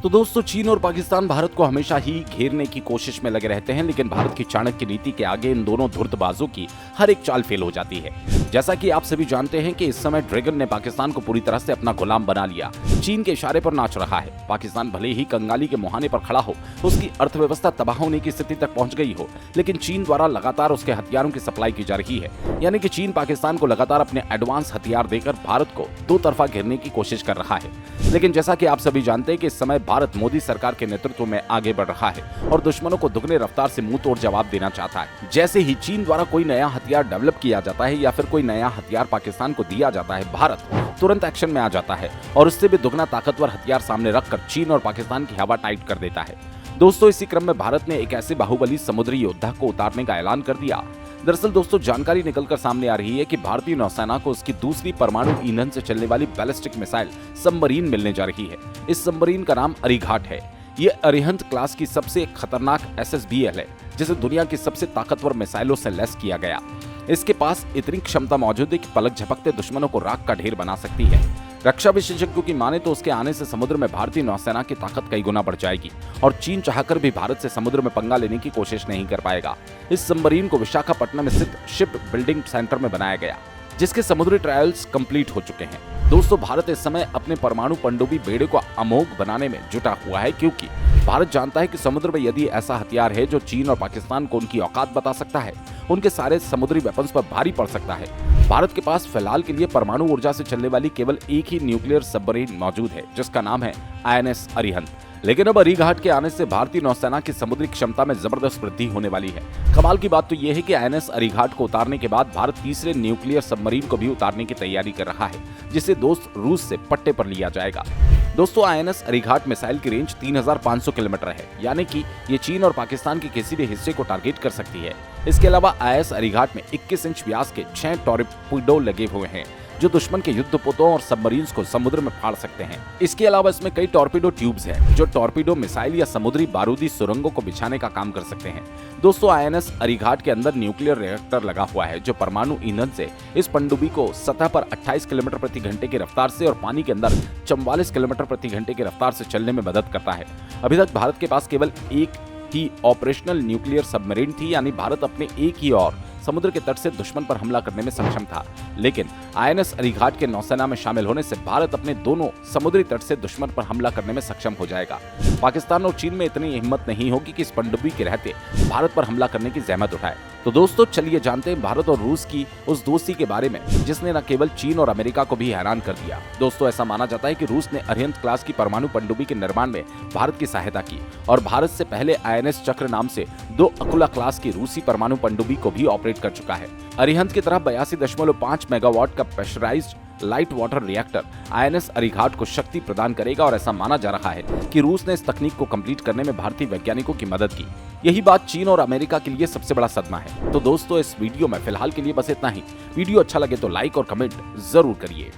तो दोस्तों, चीन और पाकिस्तान भारत को हमेशा ही घेरने की कोशिश में लगे रहते हैं, लेकिन भारत की चाणक्य नीति के आगे इन दोनों धूर्तबाजों की हर एक चाल फेल हो जाती है। जैसा कि आप सभी जानते हैं कि इस समय ड्रैगन ने पाकिस्तान को पूरी तरह से अपना गुलाम बना लिया, चीन के इशारे पर नाच रहा है। पाकिस्तान भले ही कंगाली के मुहाने पर खड़ा हो, उसकी अर्थव्यवस्था तबाह होने की स्थिति तक पहुंच गई हो, लेकिन चीन द्वारा लगातार उसके हथियारों की सप्लाई की जा रही है। यानी कि चीन पाकिस्तान को लगातार अपने एडवांस हथियार देकर भारत को दो तरफा घेरने की कोशिश कर रहा है। लेकिन जैसा कि आप सभी जानते हैं कि इस समय भारत मोदी सरकार के नेतृत्व में आगे बढ़ रहा है और दुश्मनों को दुगने रफ्तार से मुंह तोड़ जवाब देना चाहता है। जैसे ही चीन द्वारा कोई नया हथियार डेवलप किया जाता है या फिर कोई नया हथियार पाकिस्तान को दिया जाता है, भारत तुरंत एक्शन में आ जाता है और उससे भी दुगना ताकतवर हथियार सामने रखकर चीन और पाकिस्तान की हवा टाइट कर देता है। दोस्तों, इसी क्रम में भारत ने एक ऐसे बाहुबली समुद्री योद्धा को उतारने का ऐलान कर दिया। दरअसल दोस्तों, जानकारी निकलकर सामने आ रही है कि भारतीय नौसेना को उसकी दूसरी परमाणु ईंधन से चलने वाली बैलिस्टिक मिसाइल सबमरीन मिलने जा रही है। इस सबमरीन का नाम अरिघाट है। ये अरिहंत क्लास की सबसे खतरनाक SSBL है, जिसे दुनिया की सबसे ताकतवर मिसाइलों से लैस किया गया। इसके पास इतनी क्षमता मौजूद है कि पलक झपकते दुश्मनों को राख का ढेर बना सकती है। रक्षा विशेषज्ञों की माने तो उसके आने से समुद्र में भारतीय नौसेना की ताकत कई गुना बढ़ जाएगी और चीन चाहकर भी भारत से समुद्र में पंगा लेने की कोशिश नहीं कर पाएगा। इस सबमरीन को विशाखापट्टनम में स्थित शिप बिल्डिंग सेंटर में बनाया गया, जिसके समुद्री ट्रायल्स कंप्लीट हो चुके हैं। दोस्तों, भारत इस समय अपने परमाणु पनडुब्बी बेड़े को अमोघ बनाने में जुटा हुआ है, क्योंकि भारत जानता है कि समुद्र में यदि ऐसा हथियार है जो चीन और पाकिस्तान को उनकी औकात बता सकता है, उनके सारे समुद्री वेपन्स पर भारी पड़ सकता है। भारत के पास फिलहाल के लिए परमाणु ऊर्जा से चलने वाली केवल एक ही न्यूक्लियर सबमरीन मौजूद है, जिसका नाम है INS अरिहंत। लेकिन अब अरिघाट के आने से भारतीय नौसेना की समुद्री क्षमता में जबरदस्त वृद्धि होने वाली है। कमाल की बात तो यह है कि INS अरिघाट को उतारने के बाद भारत तीसरे न्यूक्लियर सबमरीन को भी उतारने की तैयारी कर रहा है, जिसे दोस्त रूस से पट्टे पर लिया जाएगा। दोस्तों, INS अरिघाट मिसाइल की रेंज 3500 किलोमीटर है, यानी कि ये चीन और पाकिस्तान के किसी भी हिस्से को टारगेट कर सकती है। इसके अलावा INS अरिघाट में 21 इंच व्यास के 6 टॉर्पीडो लगे हुए हैं, जो दुश्मन के युद्धपोतों और सबमरीन्स को समुद्र में फाड़ सकते हैं। इसके अलावा इसमें कई टॉर्पीडो ट्यूब्स हैं, जो टॉर्पीडो मिसाइल या समुद्री बारूदी सुरंगों को बिछाने का काम कर सकते हैं। दोस्तों, INS अरिघाट के अंदर न्यूक्लियर रिएक्टर लगा हुआ है, जो परमाणु ईंधन से इस पनडुब्बी को सतह पर 28 किलोमीटर प्रति घंटे की रफ्तार से और पानी के अंदर 44 किलोमीटर प्रति घंटे की रफ्तार से चलने में मदद करता है। अभी तक भारत के पास केवल एक ही ऑपरेशनल न्यूक्लियर सबमरीन थी, यानी भारत अपने एक ही और समुद्र के तट से दुश्मन पर हमला करने में सक्षम था। लेकिन INS अरिघाट के नौसेना में शामिल होने से भारत अपने दोनों समुद्री तट से दुश्मन पर हमला करने में सक्षम हो जाएगा। पाकिस्तान और चीन में इतनी हिम्मत नहीं होगी कि इस पनडुब्बी के रहते भारत पर हमला करने की जहमत उठाए। तो दोस्तों, चलिए जानते हैं भारत और रूस की उस दोस्ती के बारे में, जिसने न केवल चीन और अमेरिका को भी हैरान कर दिया। दोस्तों, ऐसा माना जाता है कि रूस ने अरिहंत क्लास की परमाणु पनडुब्बी के निर्माण में भारत की सहायता की और भारत से पहले INS चक्र नाम से 2 अकुला क्लास की रूसी परमाणु पनडुब्बी को भी ऑपरेट कर चुका है। अरिहंत की तरह 82.5 मेगावाट का pressurised light water reactor INS Arighaat को शक्ति प्रदान करेगा और ऐसा माना जा रहा है कि रूस ने इस तकनीक को कंप्लीट करने में भारतीय वैज्ञानिकों की मदद की। यही बात चीन और अमेरिका के लिए सबसे बड़ा सदमा है। तो दोस्तों, इस वीडियो में फिलहाल के लिए बस इतना ही। वीडियो अच्छा लगे तो लाइक और कमेंट जरूर करिए।